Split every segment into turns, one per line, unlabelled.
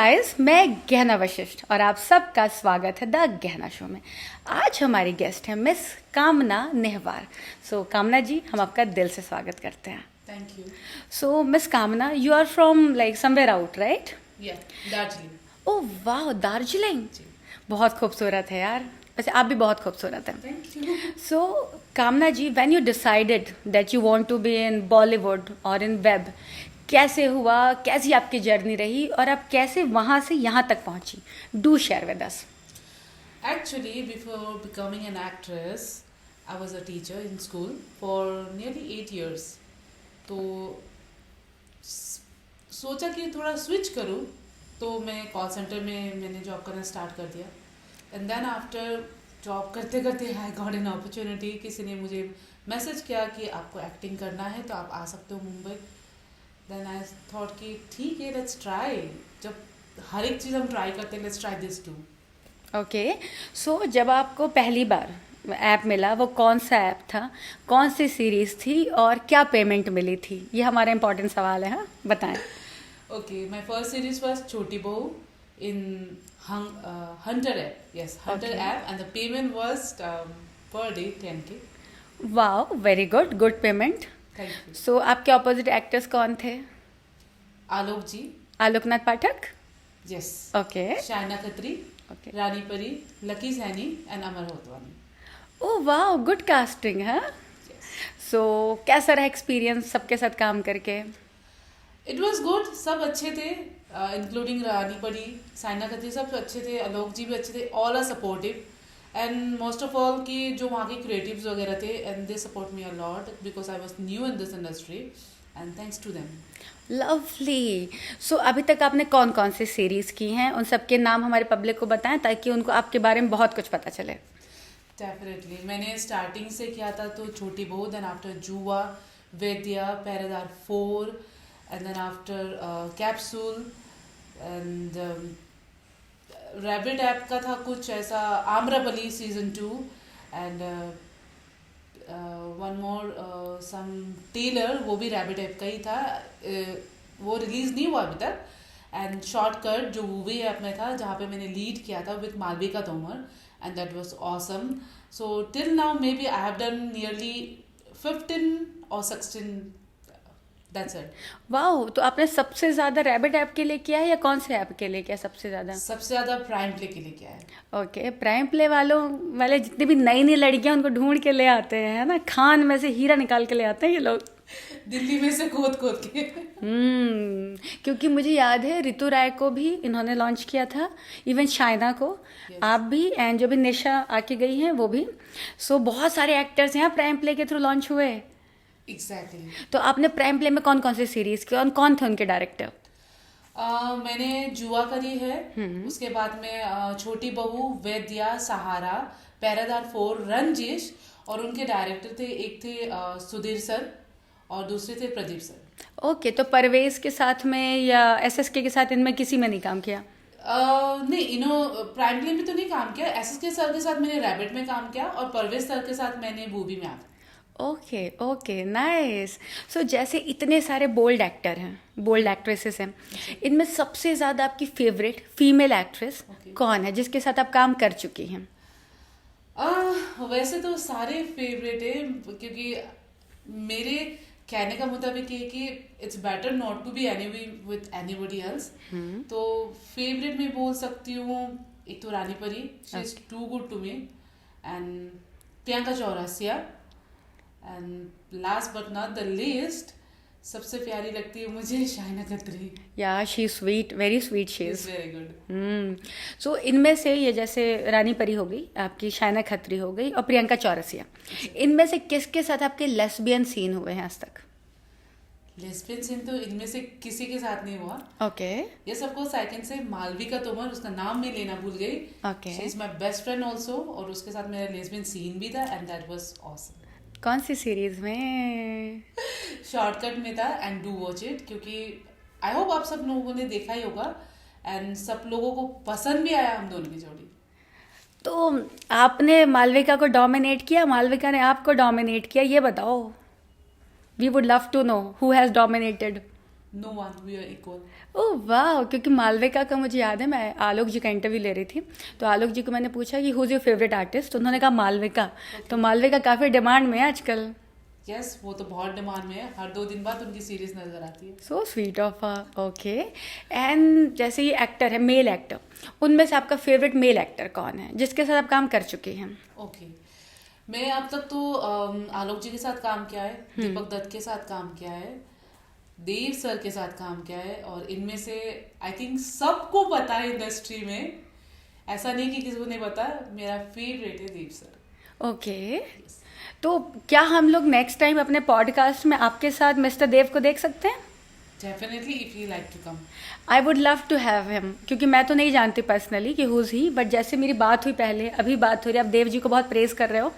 Guys, मैं गहना वशिष्ठ और आप सबका स्वागत है द गहना शो में। आज हमारी गेस्ट है मिस कामना नेहवार। कामना जी, हम आपका दिल से स्वागत करते हैं।
Thank you.
Miss Kamana, you are from like somewhere out, right?
या दार्जिलिंग।
ओह वाह, दार्जिलिंग
जी।
बहुत खूबसूरत है यार। वैसे आप भी बहुत खूबसूरत हैं।
Thank you.
Kamana ji, when you decided that you want to be in Bollywood और इन वेब, कैसे हुआ, कैसी आपकी जर्नी रही और आप कैसे वहाँ से यहाँ तक पहुँची? Do share with us.
Actually, before becoming an actress, I was a teacher in school for nearly 8 years. तो सोचा कि थोड़ा स्विच करूँ, तो मैं कॉल सेंटर में मैंने जॉब करना स्टार्ट कर दिया। एंड देन आफ्टर जॉब करते करते आई गॉट एन अपॉर्चुनिटी। किसी ने मुझे मैसेज किया कि आपको एक्टिंग करना है तो आप आ सकते हो मुंबई। देन आई थॉट कि ठीक है, लेट्स ट्राई। जब हर एक चीज़ हम ट्राई करते हैं, let's try this too.
Okay, जब आपको पहली बार ऐप मिला, वो कौन सा ऐप था, कौन सी सीरीज थी और क्या पेमेंट मिली थी? ये हमारा इंपॉर्टेंट सवाल है। हाँ, बताएं।
Okay, my first series was Choti Bahu in Hunter app. Yes, Hunter
Okay.
app, and the payment was per day 10K.
Wow, very good, good payment.
Thank you.
आपके ऑपोजिट एक्टर्स कौन थे?
Alok ji,
Alok Nath Pathak.
yes.
Okay
Shaina Khatri,
okay.
Rani Pari, Lucky Saini, and Amar Hotwani.
Oh wow, good casting है।
Yes.
कैसा रहा experience सबके साथ काम करके?
It was good. सब अच्छे थे, including रानी परी, साइना खत्री, सब अच्छे थे, आलोक जी भी अच्छे थे। All are supportive. And most of all कि जो वहाँ के creatives वगैरह थे, and they support me a lot because I was new in this industry, and thanks to them.
Lovely. अभी तक आपने कौन कौन सी सीरीज की हैं, उन सबके नाम हमारे पब्लिक को बताएं ताकि उनको आपके बारे में बहुत कुछ पता चले।
डेफिनेटली मैंने स्टार्टिंग से किया था तो छोटी बहू, देन आफ्टर जुआ, वैद्या, पहरेदार 4, and then after capsule, and rabbit app का था कुछ ऐसा, Amrapali season 2, and one more some tailor, वो भी रैबिट ऐप का ही था। वो रिलीज नहीं हुआ अभी तक। एंड शॉर्टकट जो मूवी ऐप में था, जहाँ पे मैंने लीड किया था with Malvika Tomar, and that was awesome. So till now maybe I have done nearly 15 or 16. That's it.
Wow, तो आपने सबसे ज्यादा रैबिट ऐप के लिए किया है या कौन से ऐप के लिए किया सबसे ज्यादा?
सबसे ज्यादा प्राइम प्ले के लिए किया है।
ओके, प्राइम प्ले वाले जितनी भी नई नई लड़कियां उनको ढूंढ के ले आते हैं, है ना? खान में से हीरा निकाल के ले आते हैं ये लोग।
दिल्ली में से खोद खोद के।
क्योंकि मुझे याद है ऋतु राय को भी इन्होंने लॉन्च किया था, इवन शाइना को।
Yes.
आप भी, एंड जो भी निशा आके गई हैं वो भी। बहुत सारे एक्टर्स यहाँ प्राइम प्ले के थ्रू लॉन्च हुए।
एग्जैक्टली।
तो आपने प्राइम प्ले में कौन कौन सी सीरीज की और कौन थे उनके डायरेक्टर?
मैंने जुआ करी है, उसके बाद में छोटी बहू, वैद्या, सहारा, पहरेदार 4, रंजिश, और उनके डायरेक्टर थे, एक थे सुधीर सर और दूसरे थे प्रदीप सर।
ओके, तो परवेज के साथ में या एसएसके के साथ इनमें किसी में नहीं काम किया?
नहीं, प्राइम प्ले में तो नहीं काम किया। एसएसके सर के साथ मैंने रैबिट में काम किया और परवेज सर के साथ मैंने मूवी में
ओके ओके, नाइस। जैसे इतने सारे बोल्ड एक्टर हैं, बोल्ड एक्ट्रेसेस हैं, इनमें सबसे ज़्यादा आपकी फेवरेट फीमेल एक्ट्रेस कौन है जिसके साथ आप काम कर चुकी हैं?
वैसे तो सारे फेवरेट है, क्योंकि मेरे कहने का मुताबिक ये कि it's better not to be any with anybody else. तो फेवरेट में बोल सकती हूँ, एक तो Rani Pari, she is too good to me, and Priyanka Chaurasia, and last but not the least सबसे प्यारी लगती है मुझे Shaina Khatri.
Yeah she sweet, very sweet she is.
Very good.
इनमें से ये जैसे रानी परी हो गई आपकी, शाइना खत्री हो गई और प्रियंका चौरसिया, इनमें से किसके साथ आपके लेस्बियन सीन हुए हैं आज तक?
लेस्बियन सीन तो इनमें से किसी के साथ नहीं हुआ।
ओके।
ये सबको सेकंड से मालविका तोमर, उसका नाम मैं लेना भूल गई।
Okay.
She is my best friend also, और उसके साथ मेरा लेस्बियन सीन भी था, एंड दैट वाज ऑसम।
कौन सी सीरीज में?
शॉर्टकट में था, एंड डू वॉच इट, क्योंकि आई होप आप सब लोगों ने देखा ही होगा, एंड सब लोगों को पसंद भी आया हम दोनों की जोड़ी।
तो आपने मालविका को डोमिनेट किया, मालविका ने आपको डोमिनेट किया? ये बताओ, we would love to know who has dominated.
No one, we are equal.
Oh वाह, क्योंकि मालविका का मुझे याद है, मैं आलोक जी का इंटरव्यू ले रही थी, तो आलोक जी को मैंने पूछा कि who is your favourite artist, तो उन्होंने कहा मालविका। तो मालविका काफ़ी डिमांड में है आजकल।
यस, वो तो बहुत डिमांड में है, हर 2 दिन बाद उनकी सीरीज नजर आती है।
So sweet of okay. And जैसे ये एक्टर है, मेल एक्टर, उनमें से आपका फेवरेट मेल एक्टर कौन है जिसके साथ आप काम कर चुके हैं?
ओके, मैं अब तक तो आलोक जी के साथ काम किया है, दीपक दत्त के साथ काम किया है, देव सर के साथ काम किया है, और इनमें से आई थिंक सबको पता है इंडस्ट्री में, ऐसा नहीं कि किसी को नहीं पता, मेरा फेवरेट है देव सर।
ओके, तो क्या हम लोग नेक्स्ट टाइम अपने पॉडकास्ट में आपके साथ मिस्टर देव को देख सकते हैं?
Definitely, if you like to come.
I would love to have him, क्योंकि मैं तो नहीं जानती पर्सनली कि हुज ही, बट जैसे मेरी बात हुई पहले, अभी बात हो रही है, आप देव जी को बहुत प्रेज कर रहे हो,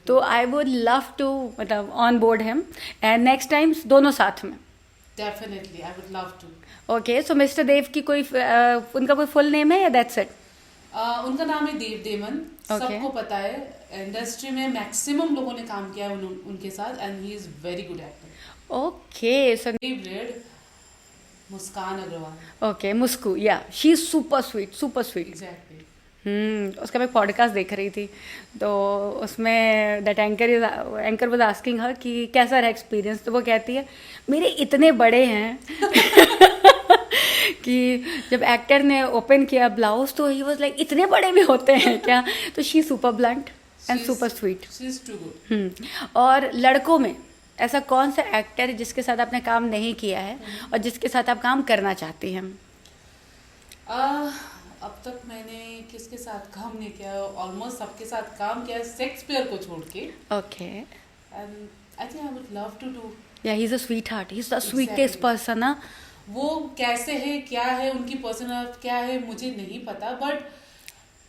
तो आई वुड लव टू मतलब on board him, and next time दोनों साथ में।
Definitely, I would love to.
Okay, so mister Dev की कोई उनका कोई फुल नेम है या दैट्स इट?
उनका नाम है देव देमन।
Okay.
सबको पता है, इंडस्ट्री में मैक्सिमम लोगों ने काम किया है उनके साथ, and he is very good actor.
Okay, so
favourite Muskan Agarwal.
Okay, Musku, yeah she is super sweet, super sweet.
Exactly.
उसका मैं पॉडकास्ट देख रही थी, तो उसमें that anchor was asking her कि कैसा रहा एक्सपीरियंस, तो वो कहती है मेरे इतने बड़े हैं कि जब एक्टर ने ओपन किया ब्लाउज तो ही वाज लाइक इतने बड़े भी होते हैं क्या? तो she super blunt and super sweet.
She is too good.
और लड़कों में ऐसा कौन सा एक्टर है जिसके साथ आपने काम नहीं किया है और जिसके साथ आप काम करना चाहती हैं?
अब तक मैंने किसके साथ काम नहीं किया, ऑलमोस्ट सबके साथ काम किया, शेक्सपियर को छोड़ के।
Okay,
and I think I would love to do.
Yeah he is a sweet heart, he is the sweetest person ना।
वो कैसे है, क्या है उनकी पर्सनल क्या है मुझे नहीं पता, बट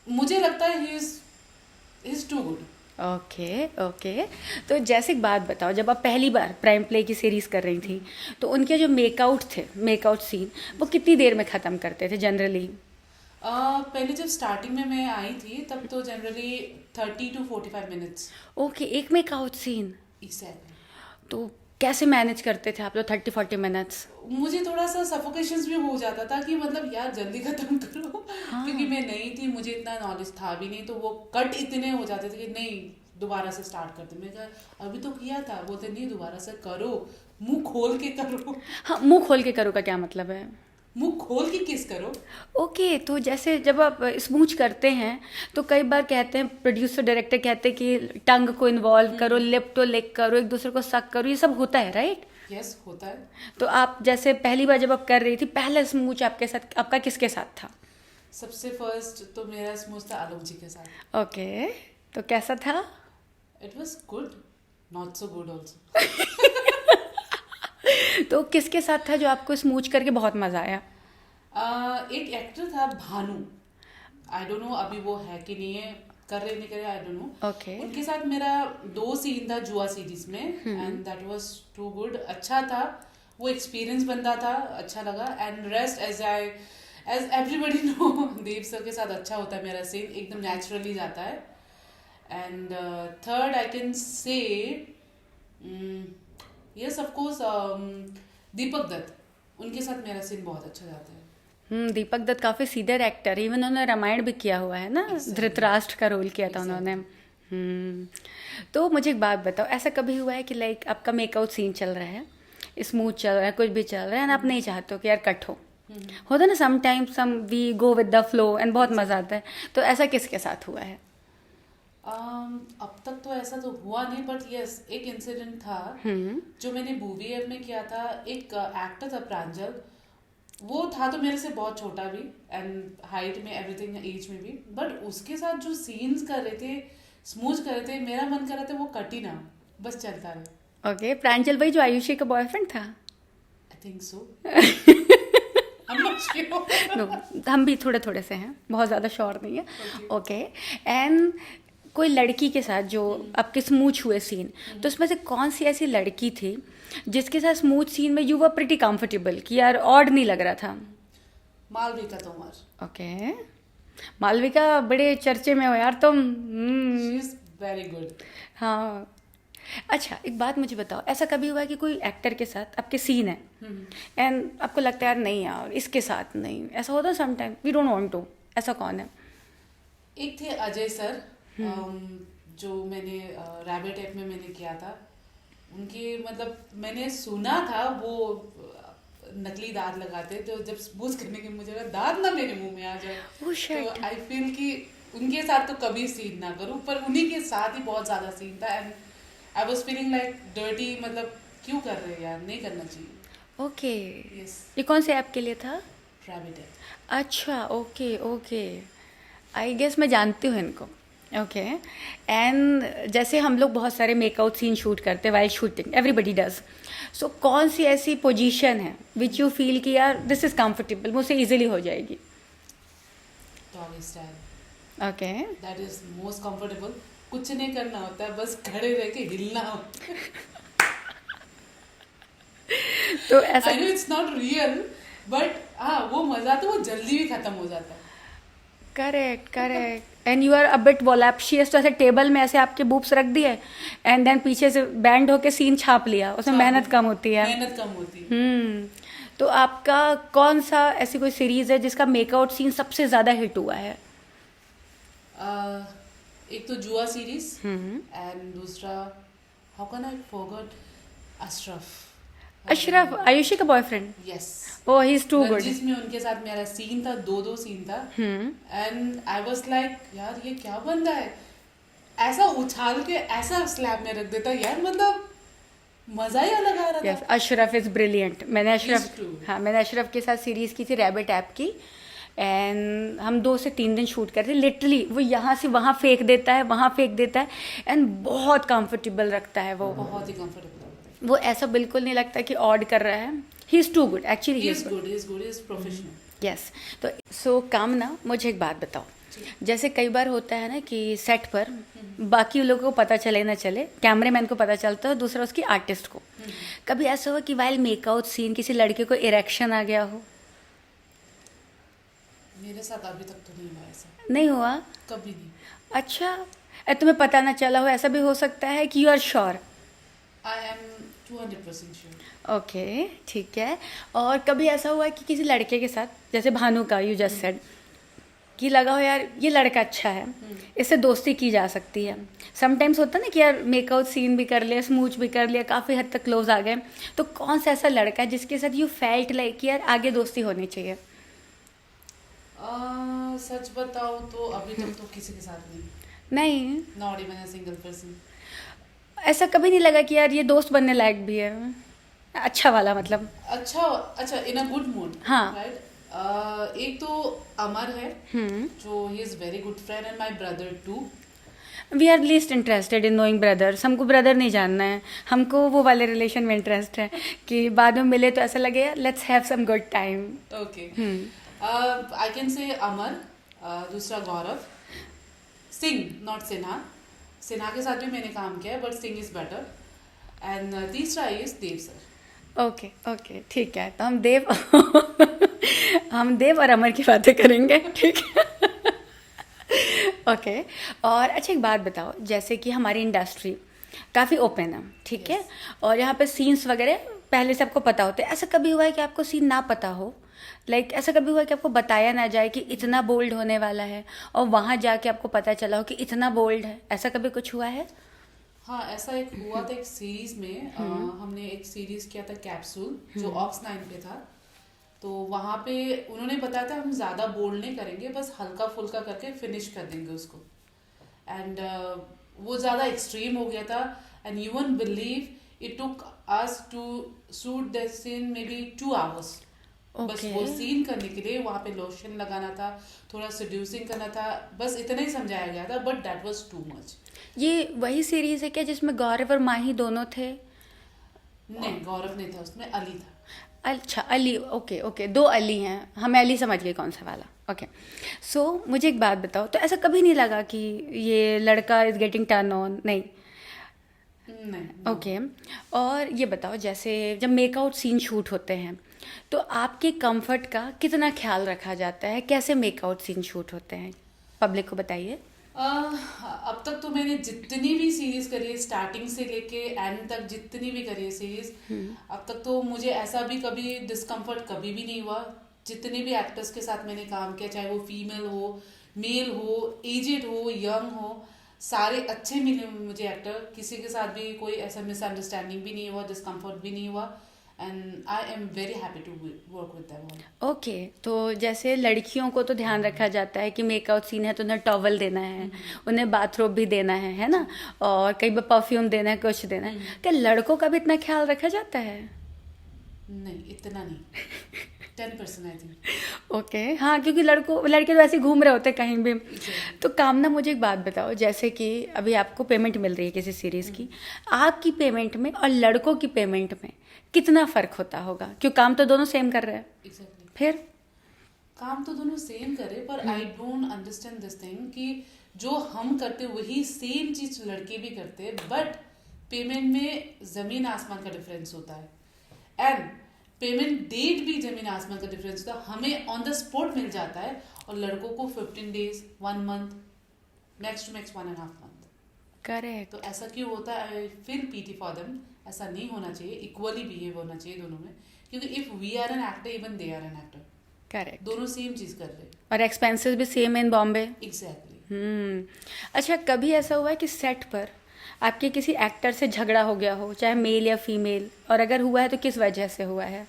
मुझे लगता है he is too good.
Okay okay, तो जैसे एक बात बताओ, जब आप पहली बार प्राइम प्ले की सीरीज कर रही थी, तो उनके जो मेकआउट सीन वो कितनी देर में ख़त्म करते थे जनरली?
पहले जब स्टार्टिंग में मैं आई थी तब तो जनरली 30 to 45 मिनट्स।
ओके, एक मेकआउट सीन।
एग्जैक्टली।
तो कैसे मैनेज करते थे आप लोग 30-40 मिनट्स?
मुझे थोड़ा सा सफोकेशंस भी हो जाता था कि मतलब यार जल्दी खत्म करो।
हाँ।
क्योंकि मैं नई थी, मुझे इतना नॉलेज था भी नहीं, तो वो कट इतने हो जाते थे कि नहीं दोबारा से स्टार्ट करते। मैं कहा अभी तो किया था, बोलते नहीं दोबारा से करो, मुंह खोल के करो।
हाँ, मुंह खोल के करो का क्या मतलब है?
मुंह खोल के किस करो।
ओके, तो जैसे जब आप स्मूच करते हैं तो कई बार कहते हैं, प्रोड्यूसर डायरेक्टर कहते हैं कि टंग को इन्वॉल्व करो, लिप टू लिप करो, एक दूसरे को सक करो, ये सब होता है राइट?
यस, होता है।
तो आप जैसे पहली बार जब आप कर रही थी, पहला स्मूच आपके साथ आपका किसके साथ था?
सबसे फर्स्ट तो मेरा स्मूच था आलोक जी के साथ।
ओके, तो कैसा था?
It was good, not so good also.
तो किसके साथ था जो आपको स्मूच करके बहुत मजा आया?
एक एक्टर था भानु, आई डोंट नो अभी वो है कि नहीं है, कर रहे नहीं कर रहे, आई डोंट नो।
ओके,
उनके साथ मेरा 2 सीन था जुआ सीरीज में, and that was too good. अच्छा था, वो एक्सपीरियंस बनता था, अच्छा लगा। And rest as everybody know, Dev sir के साथ अच्छा होता है मेरा सीन, एकदम नेचुरली जाता है। And third I can say yes of course Deepak Dutt, उनके साथ मेरा सीन बहुत अच्छा जाता है।
दीपक दत्त काफी सीनियर एक्टर, इवन उन्होंने रामायण भी किया हुआ है ना, धृतराष्ट्र का रोल किया था उन्होंने। तो मुझे एक बात बताओ, ऐसा कभी हुआ है कि लाइक आपका मेकआउट सीन चल रहा है, स्मूथ चल रहा है, कुछ भी चल रहा है, एंड आप नहीं चाहते हो कि यार कट हो, होता ना समटाइम्स हम we go with the flow and बहुत मजा आता है, तो ऐसा किसके साथ हुआ है?
अब तक तो ऐसा तो हुआ नहीं, बट यस एक इंसिडेंट था जो मैंने BVF में किया था। एक एक्टर था प्रांजल, वो था तो मेरे से बहुत छोटा भी, एंड हाइट में एवरीथिंग, एज में भी, बट उसके साथ जो सीन्स कर रहे थे, स्मूच कर रहे थे, मेरा मन कर रहा था वो कटी ना, बस चलता रहे।
ओके, प्रांजल भाई जो आयुषी का बॉयफ्रेंड था?
I think so.
नो, हम भी थोड़े थोड़े से हैं, बहुत ज़्यादा श्योर नहीं है। ओके, एंड कोई लड़की के साथ जो आपके स्मूच हुए सीन, तो उसमें से कौन सी ऐसी लड़की थी जिसके साथ स्मूथ सीन में यू वर प्रिटी कंफर्टेबल, कि यार ऑड नहीं लग रहा था?
मालविका तोमर।
ओके, मालविका बड़े चर्चे में हो यार तुम।
She is very good.
हाँ, अच्छा, एक बात मुझे बताओ, ऐसा कभी हुआ है कि कोई एक्टर के साथ आपके सीन है एंड आपको लगता है यार नहीं यार इसके साथ नहीं, ऐसा होता है sometime we don't want to, ऐसा कौन है?
एक थे अजय सर, जो मैंने रैबिट ऐप में मैंने किया था। उनके मतलब मैंने सुना था वो नकली दांत लगाते, तो जब स्पूस करने के मुझे लगा दांत ना मेरे मुंह में आ जाए,
Oh shit.
तो आई फील कि उनके साथ तो कभी सीन ना करूं, पर उन्हीं के साथ ही बहुत ज्यादा सीन था and I was feeling like dirty, मतलब क्यों कर रहे हैं यार, नहीं करना चाहिए।
ओके,
यस,
ये कौन से ऐप के लिए था?
Rabbit app.
अच्छा, ओके ओके, आई गेस मैं जानती हूँ इनको। ओके, एंड जैसे हम लोग बहुत सारे मेकआउट सीन शूट करते हैं वाइल शूटिंग, एवरीबडी डज। सो कौन सी ऐसी पोजीशन है विच यू फील कि यार दिस इज़ कंफर्टेबल, मुझसे इजीली हो जाएगी?
Doggy style,
okay,
that is most comfortable. कुछ नहीं करना होता है, बस खड़े रह के हिलना होता है।
तो ऐसा
I know it's not real, but हाँ वो मजा तो वो जल्दी भी खत्म हो जाता है।
Correct correct, and you are a bit voluptuous, तो ऐसे टेबल में ऐसे आपके बूब्स रख दिए एंड देन पीछे से बैंड होके सीन छाप लिया, उसमें मेहनत कम होती है।
मेहनत कम होती है।
तो आपका कौन सा ऐसी कोई सीरीज है जिसका मेकआउट सीन सबसे ज्यादा हिट हुआ है?
एक तो जुआ सीरीज एंड दूसरा how can I forget Ashraf.
Ashraf, Ayushi का boyfriend?
Yes,
oh he is too good.
जिसमें उनके साथ मेरा सीन था, दो सीन था एंड आई वाज लाइक यार ये क्या बंदा है, ऐसा उछाल के ऐसा स्लैब में रख देता यार, मतलब मजा ही अलग आ रहा
यस,
था।
Ashraf is brilliant. मैंने अशरफ,
true.
हाँ मैंने अशरफ के साथ सीरीज की थी रैबिट ऐप की, एंड हम 2 से 3 दिन शूट करते, लिटरली वो यहाँ से वहाँ फेंक देता है, वहाँ फेंक देता है, एंड बहुत कंफर्टेबल रखता है वो।
बहुत ही कंफर्टेबल होता है।
वो ऐसा बिल्कुल नहीं लगता कि ऑड कर रहा है। He is too good actually,
he is good, he is good, he is professional.
Yes. तो सो कामना, मुझे एक बात बताओ, जैसे कई बार होता है ना कि सेट पर बाकी लोगों को पता चले ना चले, कैमरेमैन को पता चलता है, दूसरा उसकी आर्टिस्ट को। कभी ऐसा हुआ कि वाइल मेकआउट सीन किसी लड़के को इरेक्शन आ गया हो?
मेरे साथ अभी तक तो नहीं हुआ ऐसा।
नहीं हुआ?
कभी नहीं।
अच्छा, तुम्हें पता ना चला हो, ऐसा भी हो सकता है कि you are sure?
I am 200% sure.
Okay, ठीक है। और कभी ऐसा हुआ कि किसी लड़के के साथ, जैसे भानु का यू जस्ट सेड, कि लगा हो यार ये लड़का अच्छा है, इससे दोस्ती की जा सकती है? समटाइम्स होता है ना कि यार मेकआउट सीन भी कर लिया, स्मूच भी कर लिया, काफ़ी हद तक क्लोज आ गए, तो कौन सा ऐसा लड़का है जिसके साथ यू फेल्ट लाइक कि यार आगे दोस्ती होनी चाहिए?
सच बताओ तो अभी तक तो किसी के साथ नहीं।
नहीं?
Not even a single person.
ऐसा कभी नहीं लगा कि यार ये दोस्त बनने लायक भी है, अच्छा वाला मतलब?
अच्छा अच्छा, इन अ गुड मूड।
हाँ।
राइट। एक तो अमर है, जो he is very good friend and my brother too.
We are least interested in knowing brothers, हमको ब्रदर नहीं जानना है, हमको वो वाले रिलेशन में इंटरेस्ट है कि बाद में मिले तो ऐसा लगे let's have some good time.
Okay, I can say Amar, दूसरा गौरव, सिंह, नॉट सिन्हा। सिन्हा के साथ भी मैंने काम किया है, but Singh is better. And तीसरा is Dev sir.
Okay okay, ठीक है, तो हम देव हम देव और अमर की बातें करेंगे, ठीक है? ओके। और अच्छा एक बात बताओ, जैसे कि हमारी इंडस्ट्री काफ़ी ओपन है, ठीक है, और यहाँ पे सीन्स वगैरह पहले से आपको पता होते हैं, ऐसा कभी हुआ है कि आपको सीन ना पता हो? लाइक ऐसा कभी हुआ है कि आपको बताया ना जाए कि इतना बोल्ड होने वाला है, और वहाँ जाके आपको पता चला हो कि इतना बोल्ड है, ऐसा कभी कुछ हुआ है?
हाँ, ऐसा एक हुआ था एक सीरीज में। हमने एक सीरीज किया था कैप्सूल, जो ऑक्स 9 पे था। तो वहाँ पे उन्होंने बताया था हम ज़्यादा बोल्ड नहीं करेंगे, बस हल्का फुल्का करके फिनिश कर देंगे उसको। एंड वो ज़्यादा एक्सट्रीम हो गया था, and you won't believe it took us to shoot that scene maybe 2 hours। बस वो सीन करने के लिए वहाँ पे लोशन लगाना था, थोड़ा सेड्यूसिंग करना था, बस इतना ही समझाया गया था, but that was too much.
ये वही सीरीज है क्या जिसमें गौरव और माही दोनों थे?
नहीं, गौरव नहीं था उसमें, अली था।
अच्छा, अली, ओके ओके, 2 अली हैं, हमें अली समझ गए कौन सा वाला। ओके, सो मुझे एक बात बताओ, तो ऐसा कभी नहीं लगा कि ये लड़का इज गेटिंग टर्न ऑन? नहीं?
नहीं।
ओके। और ये बताओ, जैसे जब मेकआउट सीन शूट होते हैं तो आपके कंफर्ट का कितना ख्याल रखा जाता है? कैसे मेकआउट सीन शूट होते हैं, पब्लिक को बताइए।
अब तक तो मैंने जितनी भी सीरीज करी है, स्टार्टिंग से लेके एंड तक जितनी भी करी है सीरीज, अब तक तो मुझे ऐसा भी कभी डिस्कम्फर्ट कभी भी नहीं हुआ। जितने भी एक्टर्स के साथ मैंने काम किया, चाहे वो फीमेल हो, मेल हो, एजेड हो, यंग हो, सारे अच्छे मिले मुझे एक्टर। किसी के साथ भी कोई ऐसा मिसअंडरस्टैंडिंग भी नहीं हुआ, डिस्कम्फर्ट भी नहीं हुआ, and I am very happy to work with them all.
Okay, तो जैसे लड़कियों को तो ध्यान रखा जाता है कि मेकआउट सीन है तो उन्हें टॉवल देना है, उन्हें बाथरोब भी देना है ना, और कई बार परफ्यूम देना है, कुछ देना है। क्या लड़कों का भी इतना ख्याल रखा जाता है?
नहीं, इतना नहीं, 10% आई थिंक।
ओके, हाँ, क्योंकि लड़के तो ऐसे ही घूम रहे होते हैं कहीं भी। तो कामना, मुझे एक बात बताओ, जैसे कि अभी आपको पेमेंट मिल रही है किसी सीरीज की, आपकी पेमेंट में और लड़कों की पेमेंट में कितना फर्क होता होगा? क्यों, काम तो दोनों सेम कर रहे हैं।
एग्जैक्टली,
फिर
काम तो दोनों सेम करे, पर I don't understand this thing कि जो हम करते वही सेम चीज लड़के भी करते, बट पेमेंट में जमीन आसमान का डिफरेंस होता है, एंड पेमेंट डेट भी जमीन आसमान का डिफरेंस होता है। हमें ऑन द स्पॉट मिल जाता है, और लड़कों को 15 days, 1 month, max to max 1.5 month।
Correct.
तो ऐसा क्यों होता है? I feel pity for them. ऐसा नहीं होना चाहिए, इक्वली बिहेव होना चाहिए दोनों में, क्योंकि if we are an actor, even they are an actor,
correct.
दोनों सेम चीज कर रहे हैं।
और एक्सपेंसेस भी सेम इन बॉम्बे।
एग्जैक्टली।
अच्छा, कभी ऐसा हुआ है कि सेट पर आपके किसी एक्टर से झगड़ा हो गया हो, चाहे मेल या फीमेल, और अगर हुआ है तो किस वजह से हुआ है?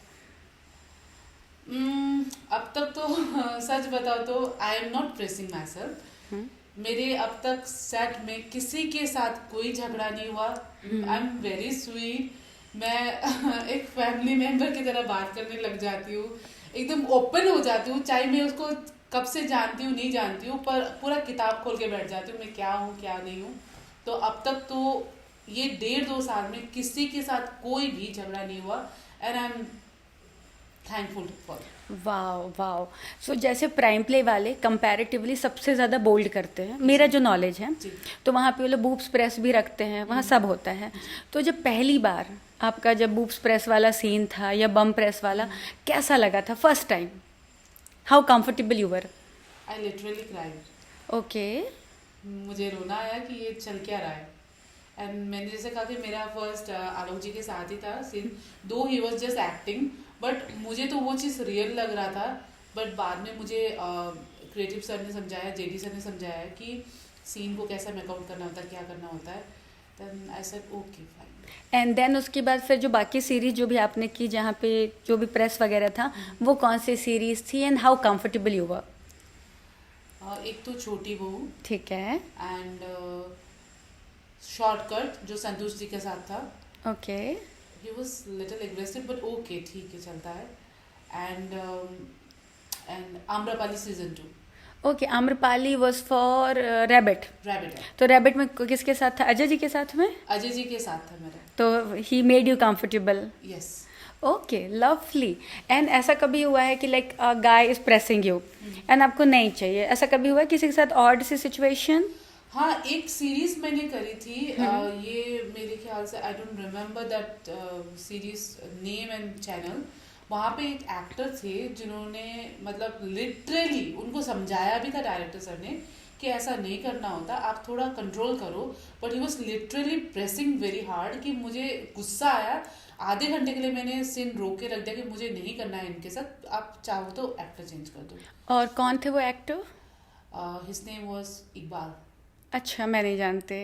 अब तक तो सच बताओ तो आई am not pressing my self. मेरे अब तक सेट में किसी के साथ कोई झगड़ा नहीं हुआ। आई एम वेरी स्वीट। मैं एक फैमिली मेंबर की तरह बात करने लग जाती हूँ, एकदम ओपन हो जाती हूँ, चाहे मैं उसको कब से जानती हूँ नहीं जानती हूँ, पर पूरा किताब खोल के बैठ जाती हूँ मैं क्या हूँ क्या नहीं हूँ। तो अब तक तो ये 1.5-2 साल में किसी के साथ कोई भी झगड़ा नहीं हुआ, and I am thankful for.
Wow wow. So जैसे प्राइम प्ले वाले कंपैरेटिवली सबसे ज़्यादा बोल्ड करते हैं, मेरा जो नॉलेज है,
जी।
तो वहाँ पे वो लोग बूब्स प्रेस भी रखते हैं, वहाँ सब होता है। तो जब पहली बार आपका जब बूब्स प्रेस वाला सीन था या बम प्रेस वाला, कैसा लगा था first time? How comfortable you were?
I literally cried.
Okay.
मुझे रोना आया कि ये चल क्या रहा है। एंड मैंने जैसे कहा कि मेरा फर्स्ट आलोक जी के साथ ही था सीन, दो he was just acting, but मुझे तो वो चीज़ रियल लग रहा था। बट बाद में मुझे क्रिएटिव सर ने समझाया, जेडी सर ने समझाया कि सीन को कैसा मेकआउट करना होता है, क्या करना होता है। Then I said okay fine.
And then उसके बाद फिर जो बाकी सीरीज जो भी आपने की, जहाँ पे जो भी प्रेस वगैरह था, वो कौन सी सीरीज थी and how comfortable you were?
एक तो छोटी बहू,
ठीक है।
एंड शॉर्टकट जो संतोष जी के साथ था।
Okay.
He was little aggressive, but okay, ठीक है, चलता है। And Amrapali season 2।
Okay, Amrapali was for rabbit.
Rabbit है।
तो रैबिट में किसके साथ था? अजय जी के साथ में?
अजय जी के साथ था मेरा।
तो he made you comfortable?
Yes.
Okay, lovely. And ऐसा कभी हुआ है कि like a guy is pressing you and आपको नहीं चाहिए, ऐसा कभी हुआ है किसी के साथ ऑड सी सिचुएशन?
हाँ, एक सीरीज मैंने करी थी, ये मेरे ख्याल से I don't remember that series name and channel. वहाँ पे एक एक्टर थे जिन्होंने मतलब लिटरली उनको समझाया भी था डायरेक्टर सर ने कि ऐसा नहीं करना होता, आप थोड़ा कंट्रोल करो, but he was literally pressing very hard कि मुझे गुस्सा आया। आधे घंटे के लिए मैंने सीन रोक के रख दिया कि मुझे नहीं करना है इनके साथ, आप चाहो तो एक्टर चेंज कर दो।
और कौन थे वो actor?
His name was Iqbal.
अच्छा, मैं नहीं जानते।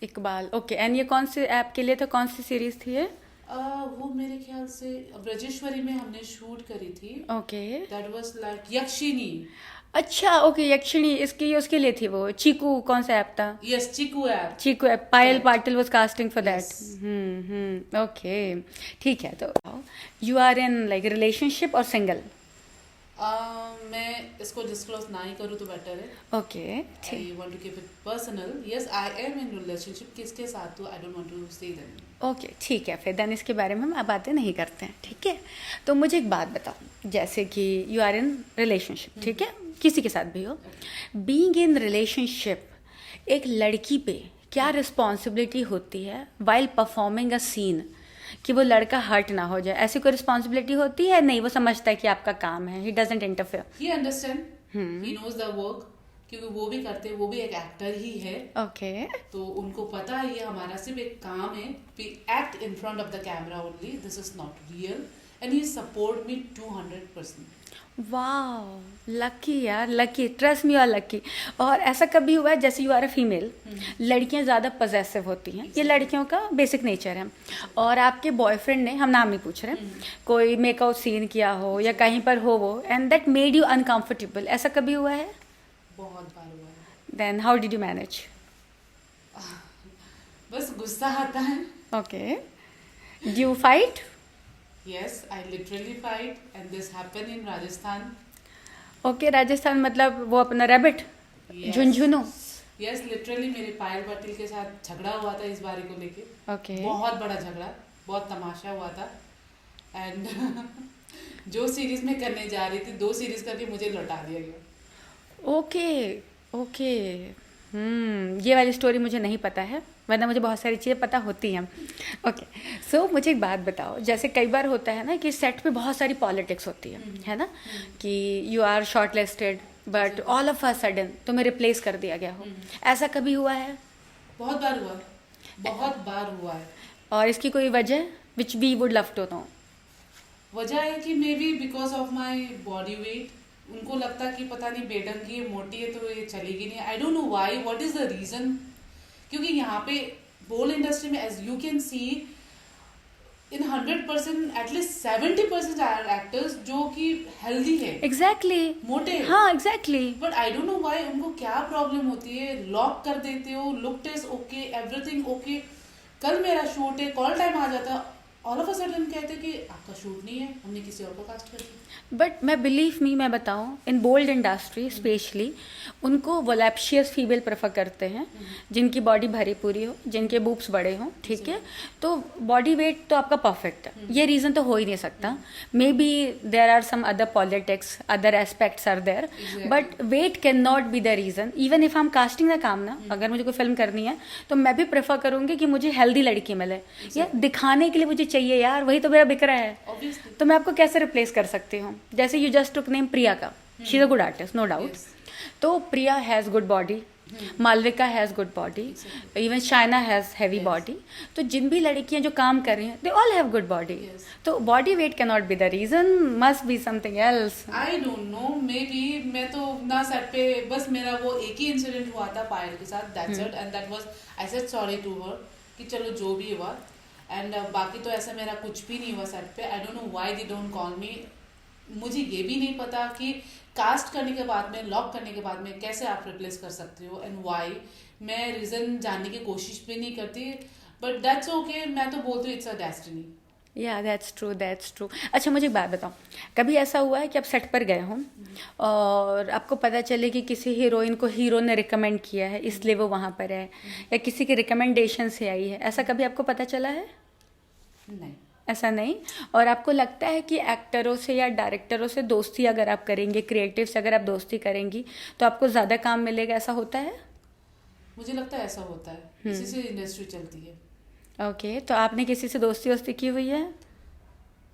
इकबाल, ओके। एंड ये कौन से ऐप के लिए था, कौन सी सीरीज थी ये?
वो मेरे ख्याल से ब्रजेश्वरी में हमने शूट करी थी।
ओके।
That was like यक्षिनी।
अच्छा, ओके, यक्षिणी इसकी उसके लिए थी वो। चीकू कौन सा ऐप था?
यस, चीकू ऐप।
चीकू app, Payal
Correct.
Patil was casting for that.
Yes.
Okay, ठीक है। तो you are in like relationship और सिंगल?
मैं इसको डिस्क्लोज ना ही करूँ तो बेटर है।
ओके, ठीक।
I want to keep it personal. Yes, I am in relationship, किसके साथ तो I don't want to say them.
Okay, ठीक है। फिर देन इसके बारे में हम अब बातें नहीं करते हैं, ठीक है। तो मुझे एक बात बताओ, जैसे कि यू आर इन रिलेशनशिप, ठीक है, किसी के साथ भी हो, बीइंग इन रिलेशनशिप, एक लड़की पे क्या रिस्पॉन्सिबिलिटी होती है वाइल परफॉर्मिंग अ सीन, कि वो लड़का हर्ट ना हो जाए, ऐसी कोई रिस्पॉन्सिबिलिटी होती है? नहीं, वो समझता है कि आपका काम है, he doesn't interfere.
He understand, he knows the work, क्योंकि वो भी करते हैं, वो भी एक एक्टर ही है।
ओके।
तो उनको पता है ये हमारा सिर्फ एक काम है, we act in front of the camera only, this is not real, and he support me 200%।
वाह, लकी यार, लकी, ट्रस्ट मी, और लकी। और ऐसा कभी हुआ है, जैसे यू आर अ फीमेल, लड़कियां ज़्यादा पजेसिव होती हैं, ये लड़कियों का बेसिक नेचर है, और आपके बॉयफ्रेंड ने, हम नाम नहीं पूछ रहे, कोई मेकआउट सीन किया हो या कहीं पर हो वो, and that made you uncomfortable, ऐसा कभी हुआ है?
बहुत बार हुआ है।
Then how did you manage?
बस गुस्सा आता है।
Okay, do you fight?
Yes, I literally fight, and this happened in Rajasthan.
Okay, Rajasthan मतलब वो अपना rabbit,
Yes.
Jhunjhunu?
Yes, literally मेरे पायल पाटिल के साथ झगड़ा हुआ था इस बारे को लेके।
ओके।
बहुत बड़ा झगड़ा, बहुत तमाशा हुआ था, एंड जो सीरीज में करने जा रही थी 2 सीरीज करके मुझे लौटा दिया गया।
Okay, okay. ये वाली स्टोरी मुझे नहीं पता है, वरना मुझे बहुत सारी चीज़ें पता होती हैं। ओके, सो मुझे एक बात बताओ, जैसे कई बार होता है ना कि सेट पे बहुत सारी पॉलिटिक्स होती है ना, कि you are short listed but all of a sudden तुम्हें रिप्लेस कर दिया गया हो, ऐसा कभी हुआ है?
बहुत बार हुआ, बहुत बार हुआ है।
और इसकी कोई वजह which we would love to know?
वजह है कि maybe because of my body weight, उनको लगता कि पता नहीं बेढंगी है, मोटी है तो ये चलेगी नहीं। I don't know why, what is the reason, क्योंकि यहाँ पे बोल इंडस्ट्री में as you can see in 100% at least 70% are actors जो कि हेल्दी है,
एग्जैक्टली,
मोटे,
हाँ exactly.
But I don't know why उनको क्या प्रॉब्लम होती है। लॉक कर देते हो, look test okay, everything okay, कल मेरा शूट है, कॉल टाइम आ जाता, ऑल ऑफ अ सडन कहते कि आपका शूट नहीं है, हमने किसी और को कास्ट कर दिया।
बट मैं बिलीव मी, मैं बताऊं, इन बोल्ड इंडस्ट्री स्पेशली उनको वोलेप्शियस फीमेल प्रेफर करते हैं, जिनकी बॉडी भरी पूरी हो, जिनके बूब्स बड़े हों, ठीक है, तो बॉडी वेट तो आपका परफेक्ट है, ये रीज़न तो हो ही नहीं सकता। Maybe there are some other politics, other aspects are there, but weight can not be the reason. Even if I am casting the काम ना, अगर मुझे कोई फिल्म करनी है तो मैं भी प्रेफर करूंगी कि मुझे हेल्दी लड़की मिले, या दिखाने के लिए मुझे चाहिए यार, वही तो मेरा बिक रहा है,
Obviously.
तो मैं आपको कैसे रिप्लेस कर सकती हूँ? जैसे you just took name Priya का, she is a good artist, no doubt, तो Priya has good body, Malvika has good body, even Shaina has heavy body, तो जिन भी लड़कियां जो काम कर रही हैं they all have good body, तो body weight can not be the reason, must be something else.
I don't know, maybe मैं तो ना सेट पे, बस मेरा वो एक ही इंसिडेंट हुआ था पायल के साथ, that's it, and that was, I said sorry to her कि चलो जो भी हुआ, एंड बाकी तो ऐसा मेरा कुछ भी नहीं हुआ सेट पे। आई don't know why they don't call मी। मुझे ये भी नहीं पता कि कास्ट करने के बाद में, लॉक करने के बाद में कैसे आप रिप्लेस कर सकते हो एंड व्हाई। मैं रीजन जानने की कोशिश भी नहीं करती, बट दैट्स ओके, मैं तो बोलती हूँ इट्स अ डेस्टिनी।
या दैट्स ट्रू, दैट्स ट्रू। अच्छा मुझे एक बात बताओ, कभी ऐसा हुआ है कि आप सेट पर गए हों और आपको पता चले कि किसी हीरोइन को हीरो ने रिकमेंड किया है इसलिए वो वहाँ पर है, या किसी के रिकमेंडेशन से आई है, ऐसा कभी आपको पता चला है?
नहीं,
ऐसा नहीं। और आपको लगता है कि एक्टरों से या डायरेक्टरों से दोस्ती अगर आप करेंगे, क्रिएटिव से अगर आप दोस्ती करेंगी तो आपको ज़्यादा काम मिलेगा, ऐसा होता है?
मुझे लगता है ऐसा होता है, इसी से इंडस्ट्री चलती है।
ओके, तो आपने किसी से दोस्ती वोस्ती की हुई है?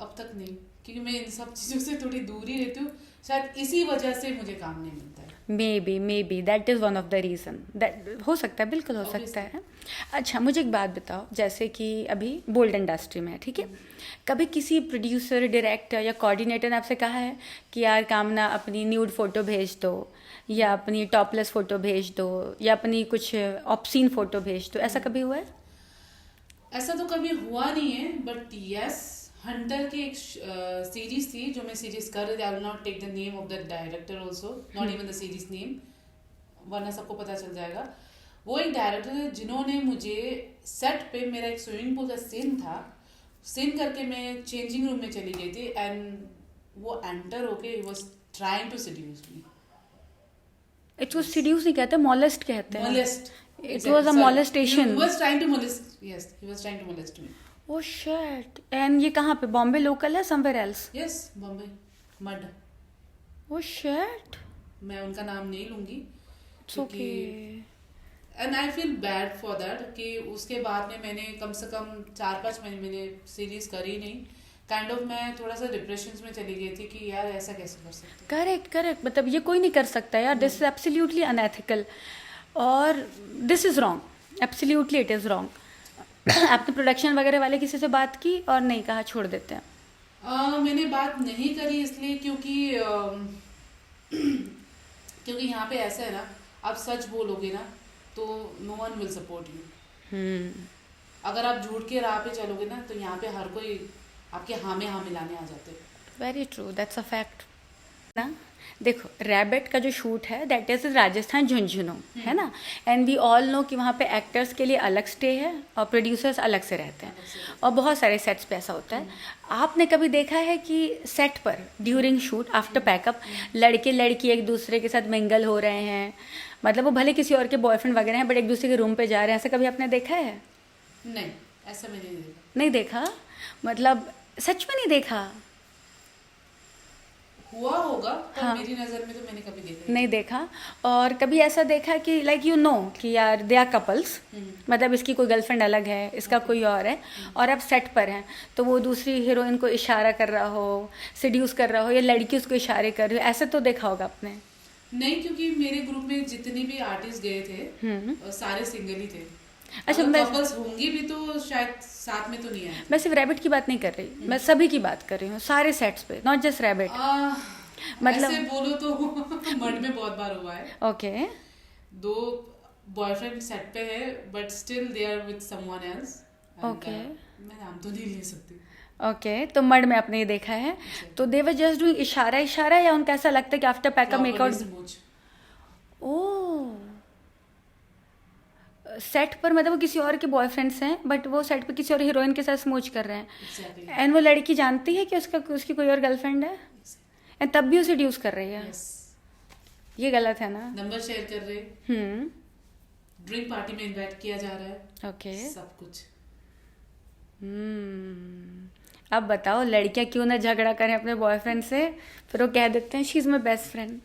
अब तक नहीं, क्योंकि मैं इन सब चीज़ों से थोड़ी दूर ही रहती हूँ, शायद इसी वजह से मुझे काम नहीं मिलता है।
May be that is one of the reason, that हो सकता है, बिल्कुल हो सकता है। अच्छा मुझे एक बात बताओ, जैसे कि अभी बोल्ड इंडस्ट्री में है, ठीक है, कभी किसी प्रोड्यूसर, डायरेक्टर या कोऑर्डिनेटर ने आपसे कहा है कि यार कामना अपनी न्यूड फोटो भेज दो, या अपनी टॉपलेस फोटो भेज दो, या अपनी कुछ ऑब्सीन फोटो भेज दो, ऐसा कभी हुआ है?
ऐसा तो कभी हुआ नहीं है, बट यस, हंटर की एक सीरीज थी जो मैं सीरीज कर रही थी, I will not take the name of the director also, not even the series name, वरना सबको पता चल जाएगा। वो एक डायरेक्टर है जिन्होंने मुझे सेट पे, मेरा एक स्विमिंग पूल का सीन था, सीन करके मैं चेंजिंग रूम में चली गई थी, एंड वो एंटर होके he was trying to seduce me.
It was seduce नहीं कहते, मोलेस्ट कहते हैं।
Molest,
It was a molestation.
He was trying to molest, yes, he was trying to molest me.
Oh shit. And ये कहाँ पे, Bombay local है, somewhere else?
Yes, Bombay, mud.
Oh shit.
मैं उनका नाम नहीं लूंगी,
It's okay.
And I feel bad for that कि उसके बाद में मैंने कम से कम 4-5 महीने मैंने सीरीज करी नहीं, काइंड ऑफ मैं थोड़ा सा डिप्रेशन में चली गई थी कि यार ऐसा कैसे कर सकते
करेक्ट करेक्ट, मतलब ये कोई नहीं कर सकता यार, दिस इज एब्सोल्युटली अनएथिकल और this is wrong, absolutely it is wrong. आपने प्रोडक्शन वगैरह वाले किसी से बात की और नहीं, कहा छोड़ देते हैं?
मैंने बात नहीं करी इसलिए क्योंकि क्योंकि यहाँ पे ऐसा है ना, आप सच बोलोगे ना तो no one will support you. अगर आप झूठ के राह पे चलोगे ना तो यहाँ पे हर कोई आपके हाँ में हाँ मिलाने आ जाते हैं।
Very true, that's a fact ना। देखो रैबिट का जो शूट है दैट इज राजस्थान झुंझुनू, है ना, एंड वी ऑल नो कि वहाँ पे एक्टर्स के लिए अलग स्टे है और प्रोड्यूसर्स अलग से रहते हैं, और बहुत सारे सेट्स पे ऐसा होता है। आपने कभी देखा है कि सेट पर ड्यूरिंग शूट आफ्टर पैकअप लड़के लड़की एक दूसरे के साथ मिंगल हो रहे हैं, मतलब वो भले किसी और के बॉयफ्रेंड वगैरह हैं बट एक दूसरे के रूम पे जा रहे हैं, ऐसा कभी आपने देखा है?
नहीं, ऐसा मैंने नहीं देखा।
नहीं देखा, मतलब सच में नहीं देखा?
हुआ होगा पर
हाँ।
मेरी नजर में तो मैंने कभी देखा
नहीं देखा। और कभी ऐसा देखा कि लाइक यू नो कि यार दे आर कपल्स, मतलब इसकी कोई गर्लफ्रेंड अलग है, इसका कोई और है, और अब सेट पर हैं तो वो दूसरी हीरोइन को इशारा कर रहा हो, सिड्यूस कर रहा हो, या लड़की उसको इशारे कर रही हो, ऐसे तो देखा होगा आपने?
नहीं, क्योंकि मेरे ग्रुप में जितने भी आर्टिस्ट गए थे सारे सिंगल ही थे।
अच्छा,
अगर
मैं
कपल्स होंगी भी तो शायद साथ में तो नहीं आए।
मैं सिर्फ रैबिट की बात नहीं कर रही, मैं सभी की बात कर रही हूँ, सारे सेट्स पे, नॉट जस्ट रैबिट।
मतलब ऐसे बोलो तो मड में बहुत बार हुआ है।
ओके।
दो बॉयफ्रेंड सेट पे है but still they are with someone else.
Okay.
मैं नाम तो नहीं ले सकती।
ओके, तो मड में आपने ये देखा है, तो दे वर जस्ट डूइंग इशारा इशारा, या उनका ऐसा लगता है कि आफ्टर पैकअप मेकआउट? ओह, सेट पर मतलब वो किसी और के बॉयफ्रेंड्स हैं बट वो सेट पर किसी और हीरोइन के साथ स्मूच कर रहे हैं, एंड वो लड़की जानती है कि उसकी कोई और गर्लफ्रेंड है, एंड तब भी उसे ड्यूस कर रही है। ये गलत है ना?
नंबर शेयर कर रहे, ड्रिंक पार्टी में इनवाइट किया जा रहा है,
ओके,
सब कुछ।
अब बताओ लड़कियां क्यों ना झगड़ा करें अपने बॉयफ्रेंड से, फिर वो कह देते हैं she is my best friend,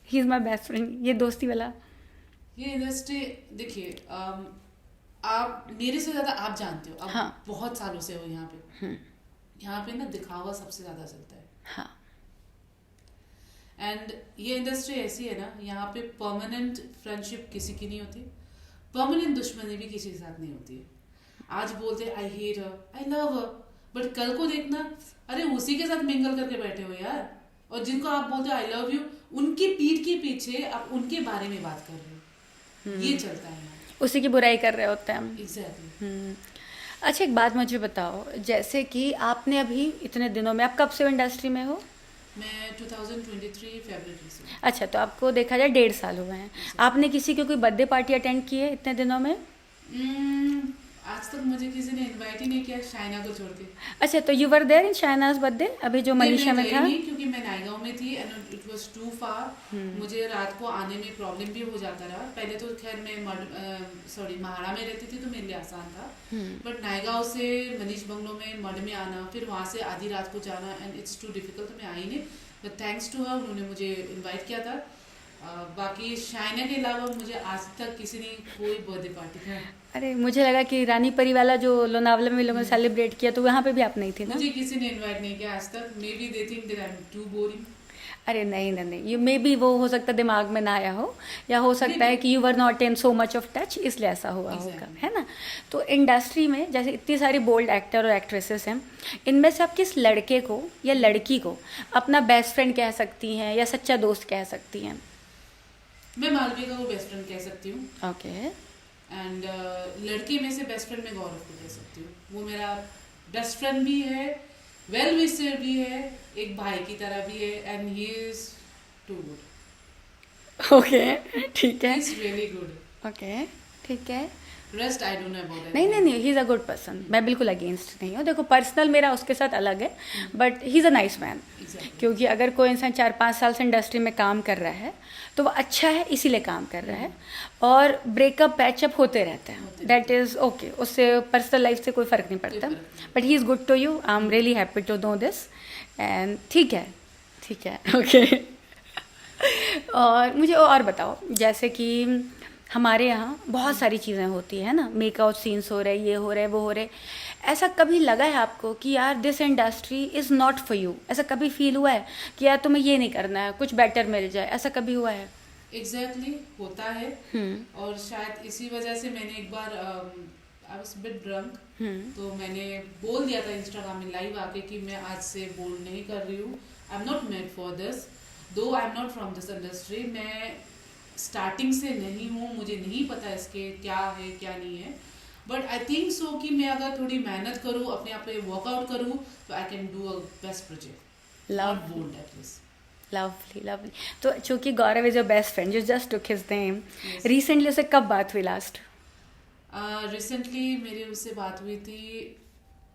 he is my best friend, ये दोस्ती वाला।
ये इंडस्ट्री देखिए, आप मेरे से ज्यादा आप जानते हो, आप
हाँ।
बहुत सालों से हो यहाँ पे। यहाँ पे ना दिखावा सबसे ज्यादा चलता है।
हाँ।
एंड ये इंडस्ट्री ऐसी है ना, यहाँ पे परमानेंट फ्रेंडशिप किसी की नहीं होती, परमानेंट दुश्मनी भी किसी के साथ नहीं होती है। आज बोलते I hate her, I love her, but कल को देखना अरे उसी के साथ मिंगल करके बैठे हो यार, और जिनको आप बोलते हो आई लव यू, उनकी पीठ के पीछे आप उनके बारे में बात कर रहे हो। ये चलता है,
उसी की बुराई कर रहे होते हैं हम।
एग्जैक्टली।
अच्छा, एक बात मुझे बताओ, जैसे कि आपने अभी इतने दिनों में, आप कब से इंडस्ट्री में हो?
मैं 2023 फरवरी से।
अच्छा, तो आपको देखा जाए 1.5 साल हुए हैं, आपने किसी की कोई बर्थडे पार्टी अटेंड की है इतने दिनों में?
आज तक मुझे किसी ने इनवाइट ही नहीं किया, शाइना को छोड़ के।
अच्छा, तो you were there in Shaina's birthday अभी जो मनीषा में था?
नहीं, क्योंकि मैं नायगांव में थी एंड इट वाज टू फार। मुझे रात को आने में प्रॉब्लम भी हो जाता रहा। पहले तो खैर मैं महाड़ा में रहती थी तो मेरे लिए आसान था, बट नायगांव से मनीष बंगलो में मड में आना, फिर वहाँ से आधी रात को जाना, एंड इट्स टू डिफिकल्ट, तो मैं आई नहीं। बट थैंक्स टू हर, उन्होंने मुझे इन्वाइट किया था। बाकी शाइना के अलावा मुझे आज तक किसी ने कोई बर्थडे पार्टी का।
अरे मुझे लगा कि रानी परी वाला जो लोनावला में लोगों ने सेलिब्रेट किया, तो वहाँ पे भी आप नहीं थी ना?
मुझे किसी ने इनवाइट नहीं किया आज तक। Maybe they think that I am too boring.
अरे नहीं नहीं नहीं, यू मे बी वो हो सकता है दिमाग में ना आया हो, या हो सकता है कि you were not in so much of touch, इसलिए ऐसा हुआ होगा, है ना? तो इंडस्ट्री में जैसे इतनी सारी बोल्ड एक्टर और एक्ट्रेसेस हैं, इनमें से आप किस लड़के को या लड़की को अपना बेस्ट फ्रेंड कह सकती हैं या सच्चा दोस्त कह सकती हैं?
मैं मालविका को बेस्ट फ्रेंड कह सकती हूँ।
ओके।
एंड लड़के में से बेस्ट फ्रेंड मैं गौरव को कह सकती हूँ। वो मेरा बेस्ट फ्रेंड भी है, वेल विशर भी है, एक भाई की तरह भी है, and he is too good.
Okay, ठीक है।
He is really good.
Okay, ठीक है।
Rest I don't know about it.
नहीं नहीं नहीं, he is a good person, मैं बिल्कुल अगेंस्ट नहीं हूँ। देखो पर्सनल मेरा उसके साथ अलग है, but he is a nice man. क्योंकि अगर कोई इंसान 4-5 साल से इंडस्ट्री में काम कर रहा है तो वो अच्छा है, इसीलिए काम कर रहा है, और ब्रेकअप पैचअप होते रहते हैं, दैट इज़ ओके, उससे पर्सनल लाइफ से कोई फ़र्क नहीं पड़ता। But he is good to you, I am really happy to know this, and ठीक है, ठीक है, ओके। और मुझे और बताओ, जैसे कि हमारे यहाँ बहुत सारी चीज़ें होती है ना, मेकआउट सीन्स हो रहे, ये हो रहे, वो हो रहे। ऐसा कभी लगा है आपको कि यार this industry is not for you? ऐसा कभी फील हुआ है कि यार तुम्हें ये नहीं करना है, कुछ बेटर मिल जाए, ऐसा कभी हुआ है?
एग्जैक्टली होता है। और शायद इसी वजह से मैंने एक बार आई वाज बिट ड्रंक, तो मैंने बोल दिया था इंस्टाग्राम में लाइव आके कि मैं आज से बोल नहीं कर रही हूँ, I am not made for this, though I am not from this industry, मैं स्टार्टिंग से नहीं हूँ, मुझे नहीं पता इसके क्या है क्या नहीं है, बट आई थिंक सो कि मैं अगर थोड़ी मेहनत करूँ, अपने आप पे वर्कआउट करूँ, तो I can do a best project, not bold at least.
Lovely lovely. तो चूंकि Gaurav is your best friend, you just took his name, recently उससे कब बात हुई लास्ट?
रिसेंटली मेरी उससे बात हुई थी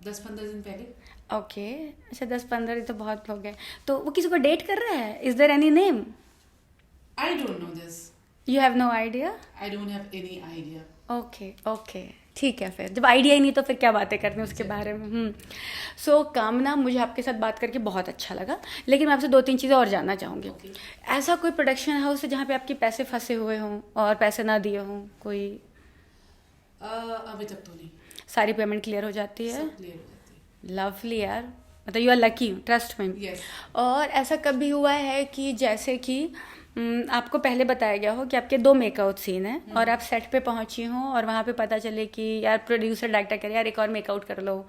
10-15 दिन पहले।
ओके, अच्छा 10-15 दिन तो बहुत हो गए। तो वो किसी को डेट कर रहा है? Is there any name?
I don't know this.
You have no idea?
I don't have any idea.
Okay okay, ठीक है। फिर जब आइडिया ही नहीं तो फिर क्या बातें करनी उसके बारे में। सो कामना, मुझे आपके साथ बात करके बहुत अच्छा लगा, लेकिन मैं आपसे 2-3 चीज़ें और जानना चाहूँगी।
Okay.
ऐसा कोई प्रोडक्शन हाउस है जहाँ पे आपके पैसे फंसे हुए हों और पैसे ना दिए हों? कोई
अभी तक तो नहीं,
सारी पेमेंट क्लियर हो जाती है?
सब क्लियर हो जाती है।
लवली यार, मतलब you are lucky, trust me.
Yes.
और ऐसा कभी हुआ है कि जैसे कि आपको पहले बताया गया हो कि आपके 2 मेकआउट सीन हैं और आप सेट पे पहुंची हो और वहाँ पे पता चले कि यार प्रोड्यूसर डायरेक्टर कह रहे यार एक और मेकआउट कर लो,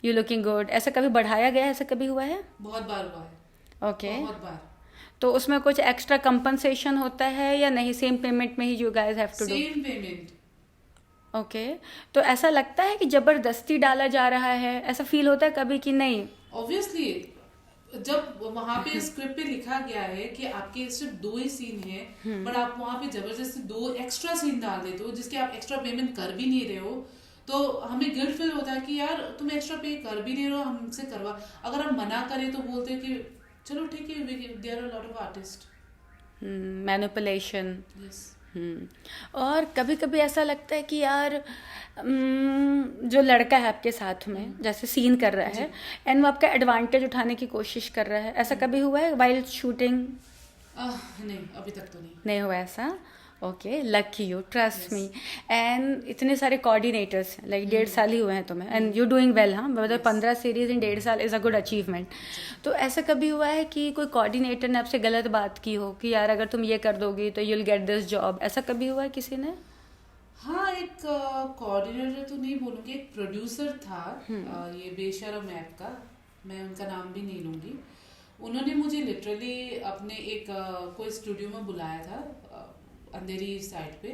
यू लुकिंग गुड, ऐसा कभी बढ़ाया गया है? ऐसा कभी हुआ है?
बहुत बार हुआ है।
ओके।
बहुत बार।
तो उसमें कुछ एक्स्ट्रा कंपनसेशन होता है या नहीं, सेम पेमेंट में ही you guys have to do?
Same payment.
Okay. तो ऐसा लगता है कि जबरदस्ती डाला जा रहा है, ऐसा फील होता है कभी कि नहीं?
ऑब्वियसली जब वहां पे स्क्रिप्ट पे लिखा गया है कि आपके सिर्फ 2 ही सीन है, बट आप वहां पे जबरदस्ती 2 एक्स्ट्रा सीन डाल देते हो जिसके आप एक्स्ट्रा पेमेंट कर भी नहीं रहे हो, तो हमें गिल्ट फील होता है कि यार तुम एक्स्ट्रा पे कर भी नहीं रहे हो, हमसे करवा। अगर हम मना करें तो बोलते हैं कि चलो ठीक है, there are lot of artist.
Manipulation.
Yes.
और कभी कभी ऐसा लगता है कि यार जो लड़का है आपके साथ में जैसे सीन कर रहा है एंड वो आपका एडवांटेज उठाने की कोशिश कर रहा है, ऐसा कभी हुआ है वाइल शूटिंग?
नहीं, अभी तक तो नहीं।
नहीं हुआ ऐसा? Okay, lucky you, trust me. And इतने सारे कोऑर्डिनेटर्स हैं, लाइक 1.5 साल ही हुए हैं तुम्हें एंड यू डूइंग वेल। हाँ, मतलब 15 सीरीज इन 1.5 साल इज़ अ गुड अचीवमेंट। तो ऐसा कभी हुआ है कि कोई कोऑर्डिनेटर ने आपसे गलत बात की हो कि यार अगर तुम ये कर दोगी तो you will get this job, ऐसा कभी हुआ है किसी ने?
हाँ, एक कोऑर्डिनेटर तो नहीं बोलूँगी, एक प्रोड्यूसर था ये बेशरम ऐप का, मैं उनका नाम भी नहीं लूँगी। उन्होंने मुझे लिटरली अपने एक कोई स्टूडियो में बुलाया था अंधेरी साइड पे,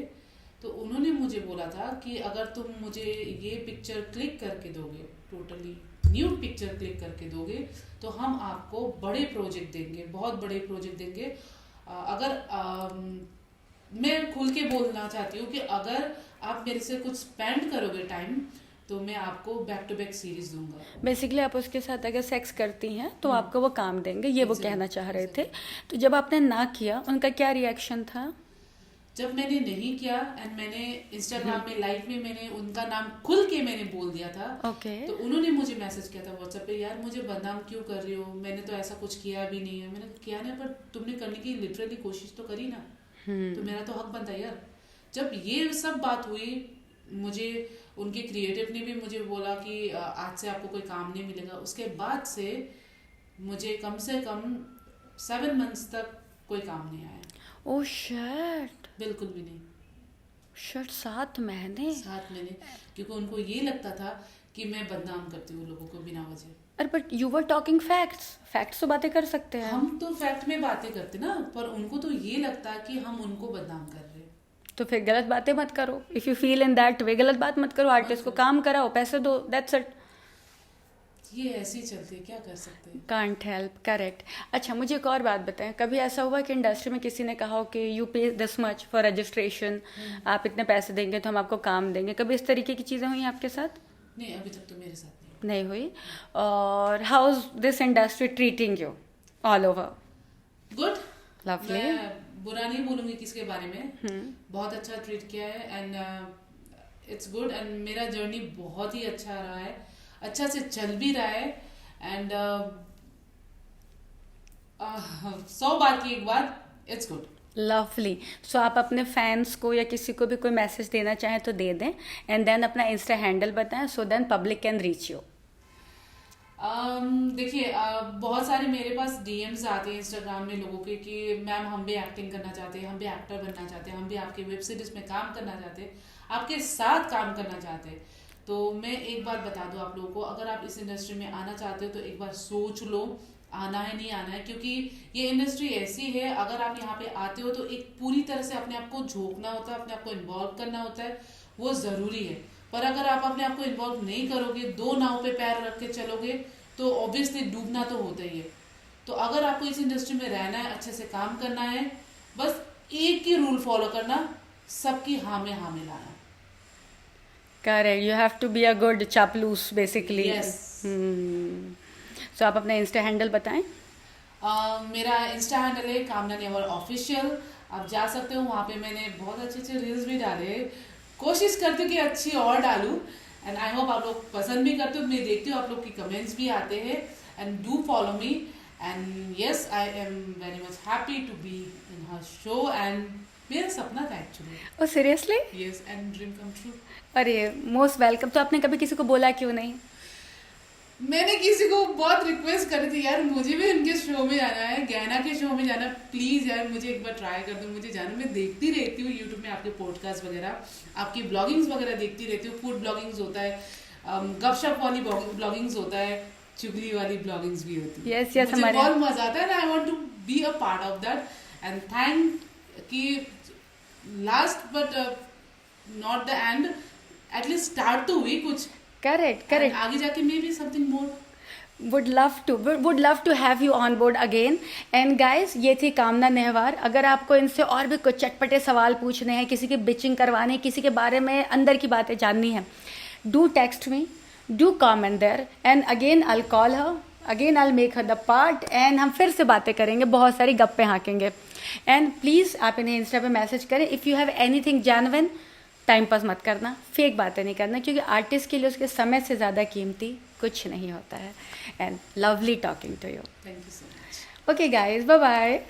तो उन्होंने मुझे बोला था कि अगर तुम मुझे ये पिक्चर क्लिक करके दोगे, टोटली न्यू पिक्चर क्लिक करके दोगे, तो हम आपको बड़े प्रोजेक्ट देंगे, बहुत बड़े प्रोजेक्ट देंगे। अगर मैं खुल के बोलना चाहती हूँ कि अगर आप मेरे से कुछ स्पेंड करोगे टाइम, तो मैं आपको बैक टू बैक सीरीज दूंगा।
बेसिकली आप उसके साथ अगर सेक्स करती हैं तो आपको वो काम देंगे, ये वो कहना चाह रहे थे। तो जब आपने ना किया, उनका क्या रिएक्शन था?
जब मैंने नहीं किया एंड मैंने इंस्टाग्राम में लाइव में मैंने उनका नाम खुल के मैंने बोल दिया था, तो उन्होंने मुझे मैसेज किया था व्हाट्सएप पे, यार मुझे बदनाम क्यों कर रही हो, मैंने तो ऐसा कुछ किया भी नहीं है। मैंने किया नहीं, पर तुमने करने की लिटरली कोशिश तो करी ना, तो मेरा तो हक बनता है यार। जब ये सब बात हुई, मुझे उनके क्रिएटिव ने भी मुझे बोला कि आज से आपको कोई काम नहीं मिलेगा। उसके बाद से मुझे कम से कम 7 मंथ्स तक कोई काम नहीं आया।
ओह शिट,
बिल्कुल भी नहीं।
शिट, 7 महीने?
7 महीने, क्योंकि उनको ये लगता था कि मैं बदनाम करती हूँ लोगों को बिना वजह।
अरे but you were talking facts, facts तो बातें कर सकते हैं
हम तो फैक्ट में बातें करते ना, पर उनको तो ये लगता कि हम उनको बदनाम कर रहे हैं।
तो फिर गलत बातें मत करो। If you feel in that way, गलत बात मत करो, आर्टिस्ट को काम कराओ, पैसे दो, दैट्स इट।
ये ऐसे ही चलते हैं, क्या कर सकते हैं।
Can't help, correct. अच्छा, मुझे एक और बात बताएं, कभी ऐसा हुआ कि इंडस्ट्री में किसी ने कहा हो कि यू पे दिस मच फॉर रजिस्ट्रेशन, आप इतने पैसे देंगे तो हम आपको काम देंगे, कभी इस तरीके की चीज़ें हुई आपके साथ?
नहीं, अभी तक तो मेरे साथ
नहीं हुई। और how is this industry treating you all over?
Good,
lovely.
मैं बुरा नहीं बोलूंगी किसके बारे में, बहुत अच्छा ट्रीट किया है एंड इट्स गुड। एंड मेरा जर्नी बहुत ही अच्छा रहा है, अच्छा से चल भी रहा है। एंड 100 बार की एक बात, इट्स गुड।
लवली। सो आप अपने फैंस को या किसी को भी कोई मैसेज देना चाहें तो दे दें, एंड देन अपना इंस्टा हैंडल बताएं so then public can reach you.
देखिए, बहुत सारे मेरे पास डीएम्स आते हैं इंस्टाग्राम में लोगों के कि मैम हम भी एक्टिंग करना चाहते हैं, हम भी एक्टर बनना चाहते हैं, हम भी आपके वेब सीरीज में काम करना चाहते हैं, आपके साथ काम करना चाहते हैं। तो मैं एक बात बता दूं आप लोगों को, अगर आप इस इंडस्ट्री में आना चाहते हो तो एक बार सोच लो आना है नहीं आना है, क्योंकि ये इंडस्ट्री ऐसी है, अगर आप यहाँ पे आते हो तो एक पूरी तरह से अपने आप को झोंकना होता है, अपने आप को इन्वॉल्व करना होता है, वो जरूरी है। पर अगर आप अपने आप को इन्वॉल्व नहीं करोगे, दो नाव पे पैर रख के चलोगे, तो ऑब्वियसली डूबना तो होता ही है। तो अगर आपको इस इंडस्ट्री में रहना है, अच्छे से काम करना है, बस एक ही रूल फॉलो करना, सबकी हाँ में हाँ मिलाना।
Correct, you have to be a good चापलूस बेसिकली।
Yes.
सो आप अपना इंस्टा हैंडल बताएं।
मेरा इंस्टा हैंडल है कामना नेवर ऑफिशियल। आप जा सकते हो वहाँ पे, मैंने बहुत अच्छे अच्छे रील्स भी डाले हैं। कोशिश करती हूँ कि अच्छी और डालूं, एंड आई होप आप लोग पसंद भी करते हो। मैं देखती हूँ आप लोग की कमेंट्स भी आते हैं, and do follow me. And yes, I am very much happy to be in her show, and मेरा सपना था actually.
Oh seriously?
Yes, and dream come true.
अरे मोस्ट वेलकम। तो आपने कभी किसी को बोला क्यों नहीं?
मैंने किसी को बहुत रिक्वेस्ट करी थी, यार मुझे भी उनके शो में जाना है, गहना के शो में जाना, प्लीज यार मुझे एक बार ट्राई कर दो, मुझे जाना। मैं देखती रहती हूँ यूट्यूब में आपके पॉडकास्ट वगैरह, आपकी ब्लॉगिंग्स वगैरह देखती रहती हूँ। फूड ब्लॉगिंग्स होता है, गपशप वाली ब्लॉगिंग्स होता है, चुगली वाली ब्लॉगिंग्स भी होती है।
Yes, yes,
मुझे
हमारे
बहुत मजा आता है, I want to be a part of that. And thank कि last but not the end, at least start तो हुई कुछ।
करेक्ट
And आगे जाके maybe something more.
would love to have you on board again. And guys, ये थी कामना नेहवार। अगर आपको इनसे और भी कुछ चटपटे सवाल पूछने हैं, किसी की बिचिंग करवानी, किसी के बारे में अंदर की बातें जाननी है, do text me, do comment there, and again I call her, again I make her the part, and हम फिर से बातें करेंगे, बहुत सारी गप्पे हाँकेंगे। एंड प्लीज़ आप इन्हें इंस्टा पे मैसेज करें if you have anything genuine. Time pass मत करना, फेक बातें नहीं करना, क्योंकि आर्टिस्ट के लिए उसके समय से ज़्यादा कीमती कुछ नहीं होता है। And lovely talking to you.
Thank you so much.
Okay guys, bye bye.